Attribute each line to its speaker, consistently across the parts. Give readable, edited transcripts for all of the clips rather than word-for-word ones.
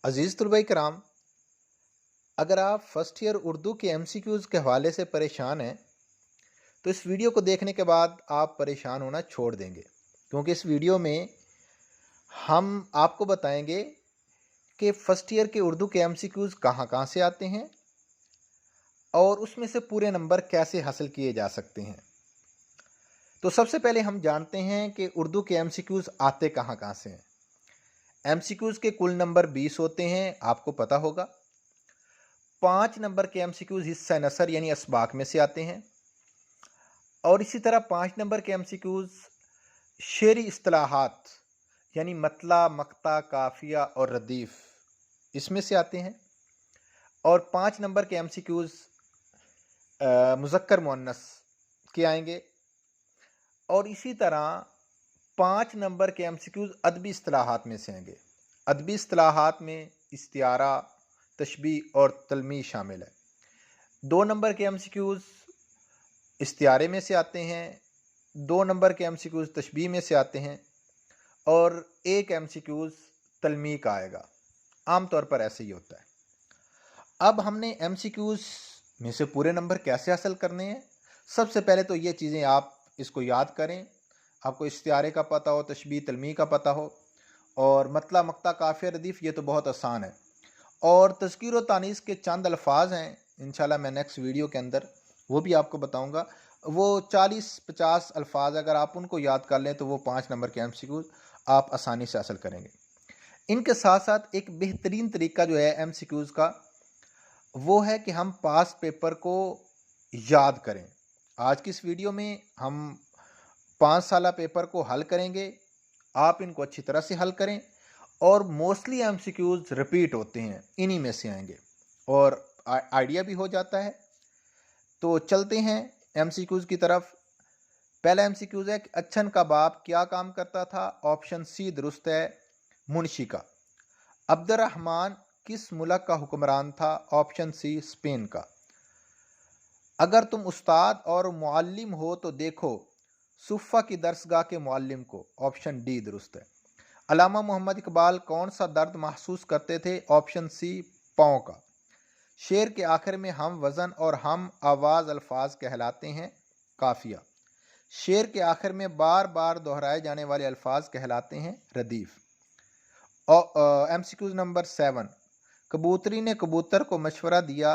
Speaker 1: अज़ीज़ तलबा कराम, अगर आप फ़र्स्ट ईयर उर्दू के MCQs के हवाले से परेशान हैं तो इस वीडियो को देखने के बाद आप परेशान होना छोड़ देंगे, क्योंकि इस वीडियो में हम आपको बताएंगे कि फ़र्स्ट ईयर के उर्दू के MCQs कहाँ कहाँ से आते हैं और उसमें से पूरे नंबर कैसे हासिल किए जा सकते हैं। तो सबसे पहले हम जानते हैं कि उर्दू के MCQs आते कहाँ कहाँ से हैं। MCQs के कुल नंबर 20 होते हैं, आपको पता होगा। 5 नंबर के MCQs हिस्सा नसर यानी असबाक में से आते हैं और इसी तरह 5 नंबर के MCQs शेरी इस्तिलाहात यानी मतला, मक्ता, काफिया और रदीफ इसमें से आते हैं और 5 नंबर के MCQs मुज़क्कर मुअन्नस के आएंगे और इसी तरह 5 नंबर के MCQs अदबी इस्तिलाहात में से आएंगे। अदबी इस्तिलाहात में इस्तियारा, तशबीह और तलमी शामिल है। 2 नंबर के MCQs इस्तियारे में से आते हैं, 2 नंबर के MCQs तशबीह में से आते हैं और 1 MCQs तलमी का आएगा। आम तौर पर ऐसे ही होता है। अब हमने MCQs में से पूरे नंबर कैसे हासिल करने हैं। सबसे पहले तो ये चीज़ें आप इसको याद करें। आपको इस्तियारे का पता हो, तशबीह तलमी का पता हो और मतला, मक्ता, काफिया, रदीफ ये तो बहुत आसान है। और तज़कीर व तानीस के चंद अल्फाज हैं, इंशाल्लाह मैं नेक्स्ट वीडियो के अंदर वो भी आपको बताऊंगा। वो 40-50 अल्फाज अगर आप उनको याद कर लें तो वो 5 नंबर के MCQs आप आसानी से हासिल करेंगे। इनके साथ साथ एक बेहतरीन तरीका जो है MCQs का वो है कि हम पास पेपर को याद करें। आज की इस वीडियो में हम 5 साला पेपर को हल करेंगे। आप इनको अच्छी तरह से हल करें और मोस्टली MCQs रिपीट होते हैं, इन्हीं में से आएंगे और आइडिया भी हो जाता है। तो चलते हैं MCQs की तरफ। पहला MCQs है कि अच्छन का बाप क्या काम करता था। ऑप्शन सी दुरुस्त है, मुंशी का। अब्दुर्रहमान किस मुल्क का हुक्मरान था। ऑप्शन सी स्पेन का। अगर तुम उस्ताद और मुअल्लिम हो तो देखो सुफ़ा की दरसगाह के मुअल्लिम को। ऑप्शन डी दुरुस्त है। अल्लामा मोहम्मद इकबाल कौन सा दर्द महसूस करते थे। ऑप्शन सी पाँव का। शेर के आखिर में हम वज़न और हम आवाज़ अल्फाज कहलाते हैं काफिया। शेर के आखिर में बार बार दोहराए जाने वाले अल्फाज कहलाते हैं रदीफ। MCQs number 7। कबूतरी ने कबूतर को मशवरा दिया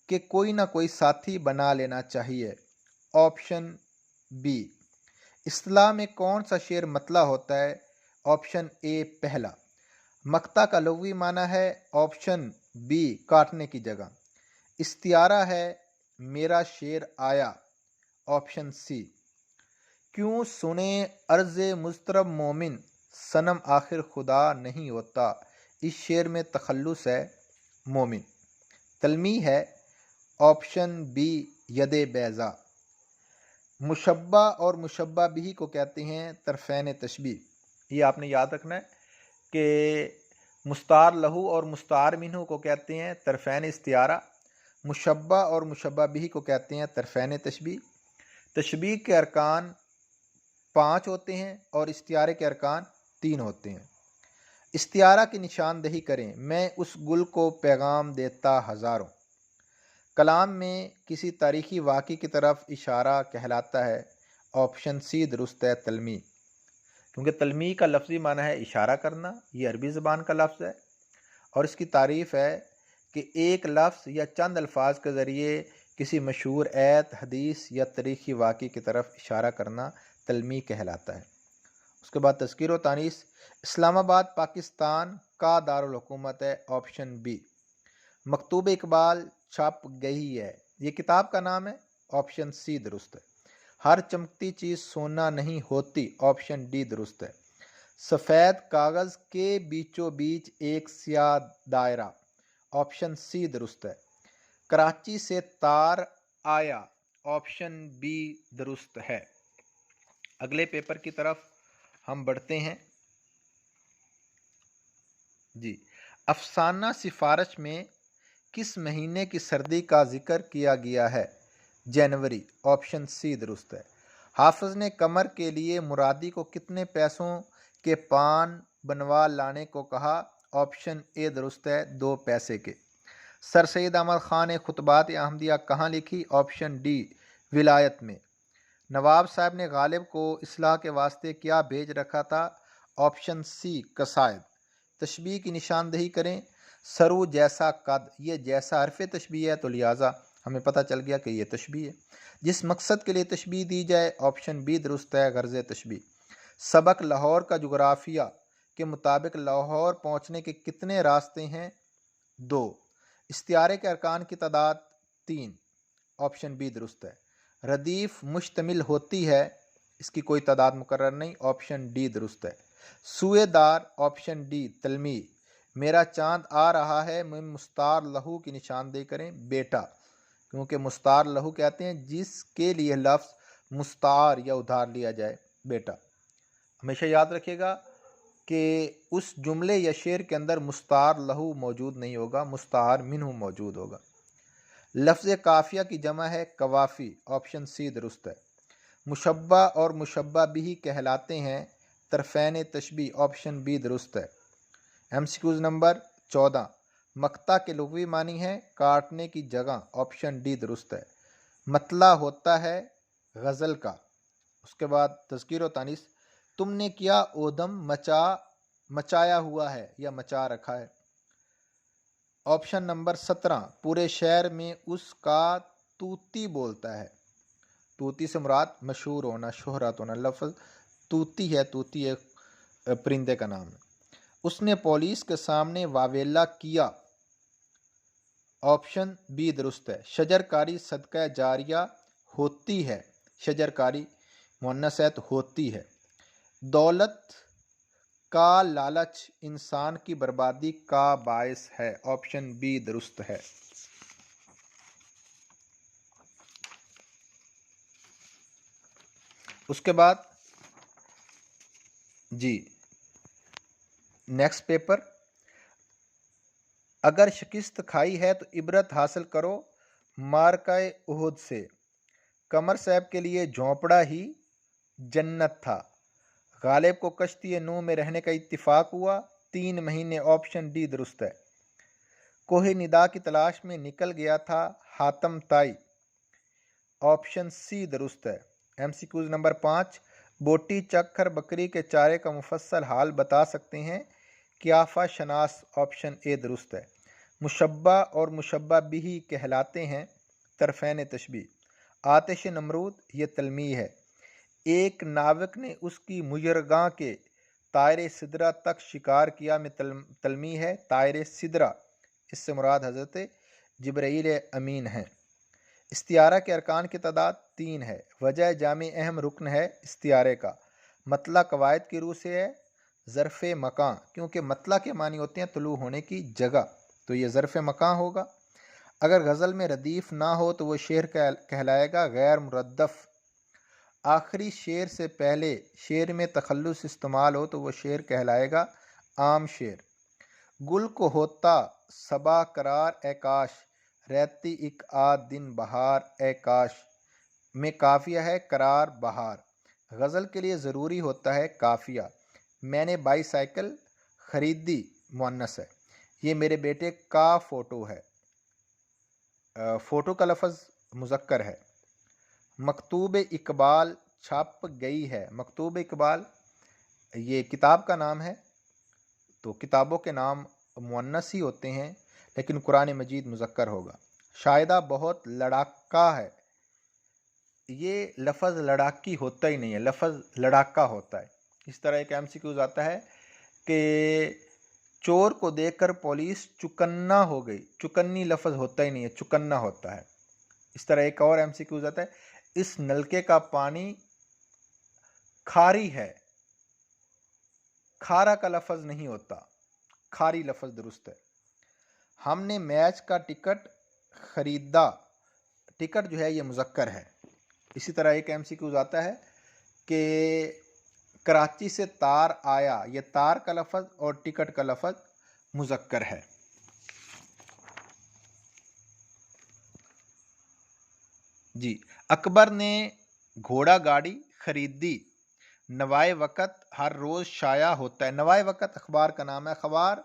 Speaker 1: कि कोई ना कोई साथी बना लेना चाहिए। Option B. इस्तिलाह में कौन सा शेर मतला होता है। ऑप्शन ए पहला। मक्ता का लुग़वी माना है। ऑप्शन बी काटने की जगह। इस्तियारा है मेरा शेर आया। Option C. क्यों सुने अर्ज़ मुस्तरब मोमिन सनम आखिर खुदा नहीं होता। इस शेर में तखल्लुस है मोमिन। तलमी है। ऑप्शन बी यदे बैज़ा। मुशब्बा और मुशब्बा बिही को कहते हैं तरफ़ैन तशबीह। ये आपने याद रखना है कि मुस्तार लहू और मुस्तार मिन्हू को कहते हैं तरफ़ैन इस्तियारा। मुशब्बा और मुशब्बा बिही को कहते हैं तरफ़ैन तशबीह। तशबीह के अरकान 5 होते हैं और इस्तियारे के अरकान 3 होते हैं। इस्तियारा की निशानदही करें। मैं उस गुल को पैगाम देता हज़ारों। कलाम में किसी तारीख़ी वाक़ई की तरफ इशारा कहलाता है। ऑप्शन सी दुरुस्त है तलमी, क्योंकि तलमी का लफ्ज़ी माना है इशारा करना। ये अरबी ज़बान का लफ्ज़ है और इसकी तारीफ़ है कि एक लफ्ज़ या चंद अल्फाज के ज़रिए किसी मशहूर ऐत, हदीस या तारीख़ी वाक़ई की तरफ इशारा करना तलमी कहलाता है। उसके बाद तज़कीर व तानीस। इस्लामाबाद पाकिस्तान का दारुल हुकूमत है। Option B. मकतूब इकबाल छप गई है, ये किताब का नाम है। ऑप्शन सी दुरुस्त है। हर चमकती चीज़ सोना नहीं होती। ऑप्शन डी दुरुस्त है। सफ़ेद कागज़ के बीचों बीच एक स्याह दायरा। ऑप्शन सी दुरुस्त है। कराची से तार आया। ऑप्शन बी दुरुस्त है। अगले पेपर की तरफ हम बढ़ते हैं जी। अफसाना सिफारिश में किस महीने की सर्दी का जिक्र किया गया है। जनवरी। ऑप्शन सी दुरुस्त है। हाफिज ने कमर के लिए मुरादी को कितने पैसों के पान बनवा लाने को कहा। ऑप्शन ए दुरुस्त है, 2 पैसे के। सर सैयद अहमद ख़ान ने खुतबात अहमदिया कहाँ लिखी? ऑप्शन डी विलायत में। नवाब साहब ने गालिब को इस्लाह के वास्ते क्या भेज रखा था? Option C कसायद। तशबीह की निशानदही करें। सरू जैसा कद, ये जैसा हरफ तशबीह है तो लिहाजा हमें पता चल गया कि ये तशबीह है। जिस मकसद के लिए तशबीह दी जाए, ऑप्शन बी दुरुस्त है, गर्ज़ तशबीह। सबक लाहौर का जोग्राफिया के मुताबिक लाहौर पहुँचने के कितने रास्ते हैं? 2। इस्तियारे के अरकान की तादाद 3, ऑप्शन बी दुरुस्त है। रदीफ मुश्तमिल होती है, इसकी कोई तादाद मुकर्रर नहीं, ऑप्शन डी दुरुस्त है। सुएदार, ऑप्शन डी तलमी। मेरा चांद आ रहा है, मैं मुस्तार लहू की निशानदेही करें, बेटा, क्योंकि मुस्तार लहू कहते हैं जिसके लिए लफ्ज़ मुस्तार या उधार लिया जाए, बेटा। हमेशा याद रखिएगा कि उस जुमले या शेर के अंदर मुस्तार लहू मौजूद नहीं होगा, मुस्तार मिन्हु मौजूद होगा। लफ्ज़ काफ़िया की जमा है कवाफ़ी, ऑप्शन सी दुरुस्त है। मुशब्बा और मुशब्बा बिही कहलाते हैं तरफ़ैन तशबीह, ऑप्शन बी दुरुस्त है। MCQs number 14। मक्ता के लुग़वी मानी है काटने की जगह, ऑप्शन डी दुरुस्त है। मतला होता है गज़ल का। उसके बाद तज़कीर व तानीस, तुमने क्या ओदम मचाया हुआ है या मचा रखा है, ऑप्शन नंबर 17। पूरे शहर में उसका तूती बोलता है। तूती से मुराद मशहूर होना, शोहरत होना। लफ्ज़ तूती है, तूती एक परिंदे का नाम है। उसने पुलिस के सामने वावेला किया, ऑप्शन बी दुरुस्त है। शजरकारी सदका जारिया होती है, शजरकारी मुअन्नस है तो होती है। दौलत का लालच इंसान की बर्बादी का बायस है, ऑप्शन बी दुरुस्त है। उसके बाद जी नेक्स्ट पेपर, अगर शिकस्त खाई है तो इबरत हासिल करो मारकाए उहुद से। कमर साहब के लिए झोंपड़ा ही जन्नत था। गालिब को कश्ती नूह में रहने का इत्तिफाक हुआ 3 महीने, ऑप्शन डी दुरुस्त है। कोहे निदा की तलाश में निकल गया था हातम ताई, ऑप्शन सी दुरुस्त है। MCQs number 5। बोटी चक्कर बकरी के चारे का मुफस्सल हाल बता सकते हैं, कियाफा शनास, ऑप्शन ए दुरुस्त है। मुशब्बा और मुशब्बा बिही कहलाते हैं तरफ़ैन तशबीह। आतिश नमरूद ये तलमी है। एक नाविक ने उसकी मुजरगां के तायरे सिदरा तक शिकार किया में तलमी है तायरे सिदरा, इससे मुराद हज़रत जिब्राईल अमीन हैं। इस्तियारा के अरकान की तादाद 3 है। वजह जामी अहम रुकन है इस्तियारे का। मतला कवायद की रूह से है ज़र्फ़ मकान, क्योंकि मतला के मानी होते हैं तुलू होने की जगह, तो ये ज़र्फ़ मकान होगा। अगर गज़ल में रदीफ़ ना हो तो वो शेर कहलाएगा गैर मुरद्दफ़। आखिरी शेर से पहले शेर में तखल्लुस इस्तेमाल हो तो वो शेर कहलाएगा आम शेर। गुल को होता सबा करार ए काश, रहती एक आध दिन बहार ए काश में काफिया है करार बहार। गज़ल के लिए ज़रूरी होता है काफिया। मैंने बाईसाइकिल ख़रीदी मुअन्नस है। ये मेरे बेटे का फ़ोटो है, फ़ोटो का लफ्ज़ मुज़क्कर है। मकतूब इकबाल छप गई है। मकतूब इकबाल ये किताब का नाम है, तो किताबों के नाम मुअन्नस ही होते हैं, लेकिन कुरान मजीद मुज़क्कर होगा। शायदा बहुत लड़ाका है, ये लफ्ज़ लड़ाकी होता ही नहीं है, लफ्ज़ लड़ाका होता है। इस तरह एक एमसीक्यूज आता है कि चोर को देखकर पुलिस चुकन्ना हो गई। चुकन्नी लफ्ज़ होता ही नहीं है, चुकन्ना होता है। इस तरह एक और एमसीक्यूज आता है, इस नलके का पानी खारी है। खारा का लफ्ज़ नहीं होता, खारी लफ्ज़ दुरुस्त है। हमने मैच का टिकट खरीदा। टिकट जो है ये मुज़क्कर है। इसी तरह एक एमसीक्यूज आता है कि कराची से तार आया। ये तार का लफ्ज़ और टिकट का लफ्ज़ मुज़क्कर है। जी, अकबर ने घोड़ा गाड़ी खरीदी। नवाए वक़्त हर रोज़ शाया होता है। नवाए वक़्त अखबार का नाम है। अखबार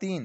Speaker 1: 3،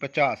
Speaker 1: 50۔